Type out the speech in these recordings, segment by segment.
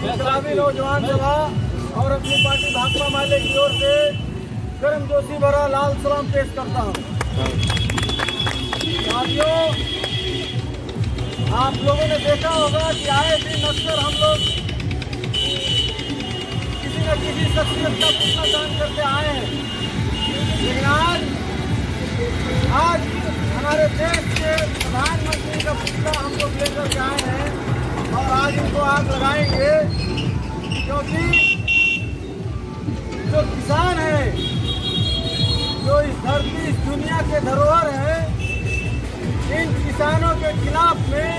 इनकलाबी नौजवान सभा और अपनी पार्टी भाकपा माले की ओर से गर्मजोशी भरा लाल सलाम पेश करता हूँ। साथियों, आप लोगों ने देखा होगा कि आए दिन अक्सर हम लोग किसी न किसी शख्सियत का पुतला दान करते आए हैं, लेकिन आज हमारे देश के प्रधानमंत्री का पुतला हम लोग लेकर के आए हैं और आज इनको आग लगाएंगे, क्योंकि जो किसान है, जो इस धरती इस दुनिया के धरोहर है, इन किसानों के खिलाफ में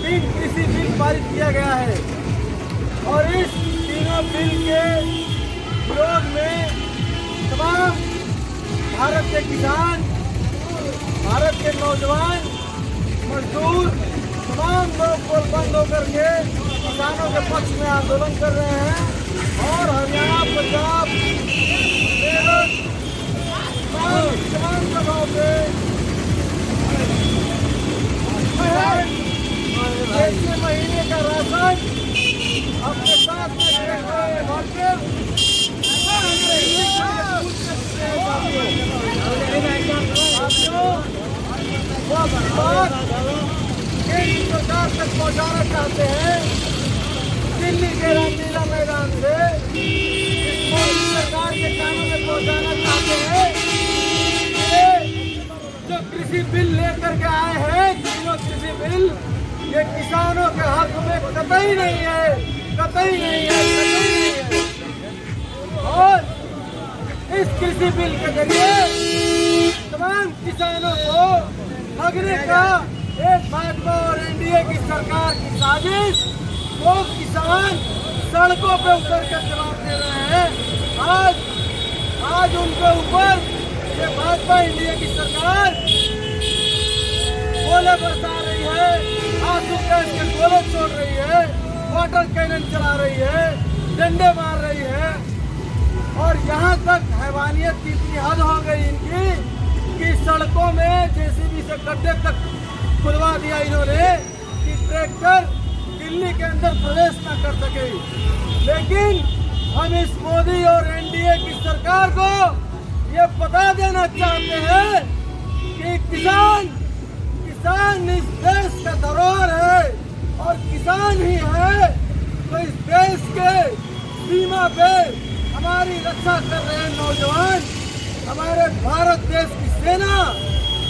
3 कृषि बिल पारित किया गया है और इस तीनों बिल के विरोध में तमाम भारत के किसान, भारत के नौजवान, मजदूर, तमाम लोग गोल बंद होकर के किसानों के पक्ष में आंदोलन कर रहे हैं और हरियाणा, पंजाब, केरल, तमाम जगहों पे एक महीने का राशन अपने साथ में केंद्र सरकार तक पहुँचाना चाहते हैं। दिल्ली के रामलीला मैदान से मोदी सरकार के कानों में पहुँचाना चाहते हैं। जो कृषि बिल लेकर के आए हैं, तीनों कृषि बिल, ये किसानों के हक में कतई नहीं है, कतई नहीं है, कतई नहीं है। और इस कृषि बिल के जरिए तमाम किसानों को ठगने का एक भाजपा और एनडीए की सरकार की साजिश, वो किसान सड़कों पे उतर कर जवाब दे रहे हैं। आज उनके ऊपर ये भाजपा एनडीए की सरकार गोले बरसा रही है, आंसू गैस के गोले छोड़ रही है, वाटर कैनन चला रही है, डंडे मार रही है और यहाँ तक हैवानियत की इतनी हद हो गई इनकी कि सड़कों में जेसीबी से गड्ढे तक खुदवा दिया इन्होंने कि ट्रैक्टर दिल्ली के अंदर प्रवेश न कर सके। लेकिन हम इस मोदी और एनडीए की सरकार को ये बता देना चाहते हैं कि किसान इस देश का धरोहर है और किसान ही है तो इस देश के सीमा पे हमारी रक्षा कर रहे हैं नौजवान। हमारे भारत देश की सेना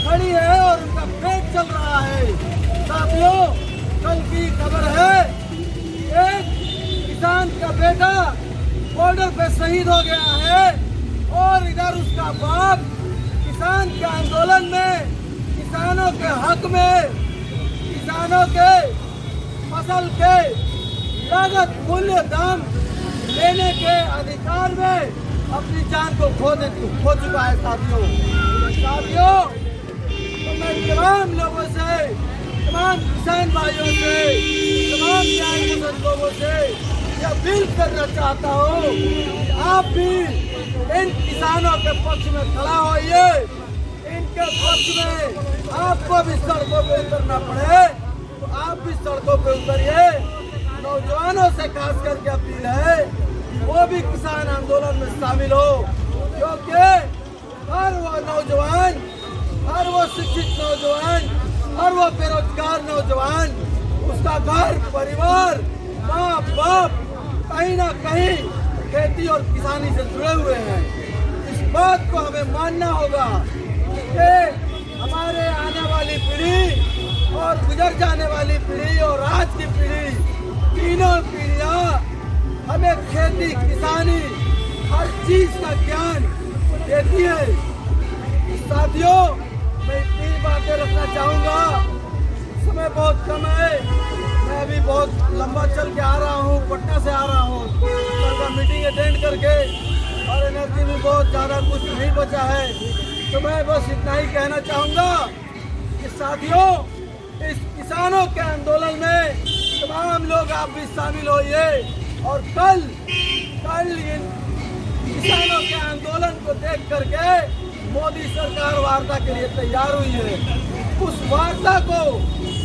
खड़ी है और उनका पेट चल रहा है। साथियों, कल की खबर है, एक किसान का बेटा बॉर्डर पे शहीद हो गया है और इधर उसका बाप किसान के आंदोलन में, किसानों के हक में, किसानों के फसल के लागत मूल्य दाम लेने के अधिकार में अपनी जान को खो चुका है। साथियों, तो मैं तमाम लोगों से, तमाम किसान भाइयों से, तमाम न्याय लोगों से यह अपील करना चाहता हूँ, आप भी इन किसानों के पक्ष में खड़ा होइए। इनके पक्ष में आपको भी सड़कों पे उतरना पड़े तो आप भी सड़कों पे उतरिए। नौजवानों से खास करके अपील है वो भी किसान आंदोलन में शामिल हो, क्योंकि हर वो नौजवान, हर वो शिक्षित नौजवान, हर वो बेरोजगार नौजवान, उसका घर परिवार, माँ बाप कहीं ना कहीं खेती और किसानी से जुड़े हुए हैं। इस बात को हमें मानना होगा कि हमारे आने वाली पीढ़ी और गुजर जाने वाली पीढ़ी और आज की पीढ़ी, तीनों पीढ़ियां हमें खेती, किसानी, हर चीज का ज्ञान देती है। साथियों, मैं इतनी बातें रखना चाहूँगा, समय बहुत कम है। मैं अभी बहुत लंबा चल के आ रहा हूँ, पटना से आ रहा हूँ, तो मीटिंग अटेंड करके और एनर्जी भी बहुत ज़्यादा कुछ नहीं बचा है। तो मैं बस इतना ही कहना चाहूँगा कि साथियों, इस किसानों के आंदोलन में तमाम लोग आप भी शामिल होइए और कल इन किसानों के आंदोलन को देख करके मोदी सरकार वार्ता के लिए तैयार हुई है। उस वार्ता को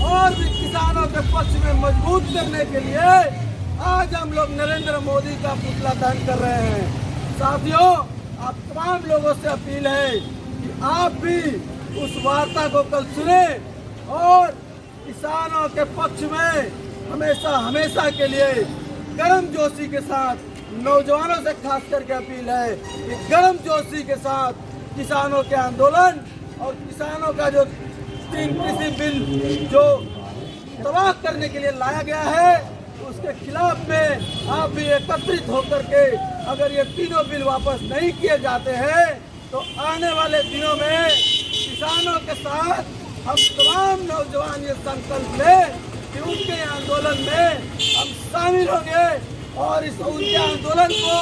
और भी किसानों के पक्ष में मजबूत करने के लिए आज हम लोग नरेंद्र मोदी का पुतला दहन कर रहे हैं। साथियों, आप तमाम लोगों से अपील है कि आप भी उस वार्ता को कल सुने और किसानों के पक्ष में हमेशा हमेशा के लिए गर्मजोशी के साथ, नौजवानों से खास करके अपील है कि गर्मजोशी के साथ किसानों के आंदोलन और किसानों का जो 3 कृषि बिल जो तबाह करने के लिए लाया गया है, उसके खिलाफ में आप भी एकत्रित होकर के अगर ये तीनों बिल वापस नहीं किए जाते हैं तो आने वाले दिनों में किसानों के साथ हम तमाम नौजवान ये संकल्प लें कि उनके आंदोलन में हम शामिल होंगे और इस उनके आंदोलन को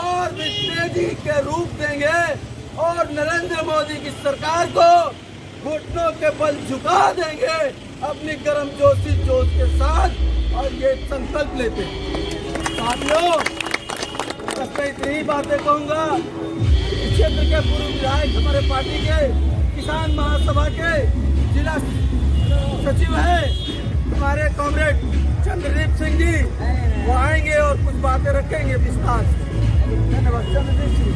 और भी तेजी के रूप देंगे और नरेंद्र मोदी की सरकार को घुटनों के बल झुका देंगे अपनी गर्मजोशी जोश के साथ। और ये संकल्प लेते हैं। साथियों, बस मैं इतनी ही बातें कहूँगा। क्षेत्र के पूर्व विधायक हमारे पार्टी के किसान महासभा के जिला सचिव हैं हमारे कॉमरेड चंद्रदीप सिंह जी, वो आएंगे और कुछ बातें रखेंगे विस्तार से। धन्यवाद। चंद्रदीप सिंह।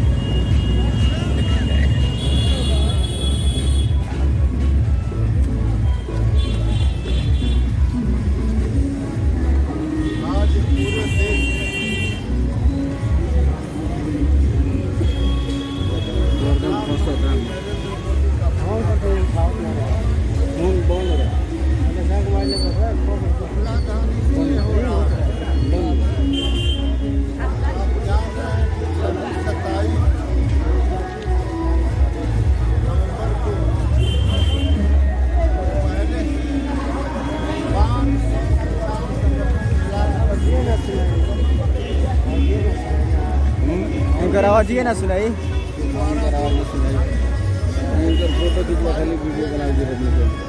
आवाज ये ना सुनाई, फोटो खींचवा खाली वीडियो बना दी।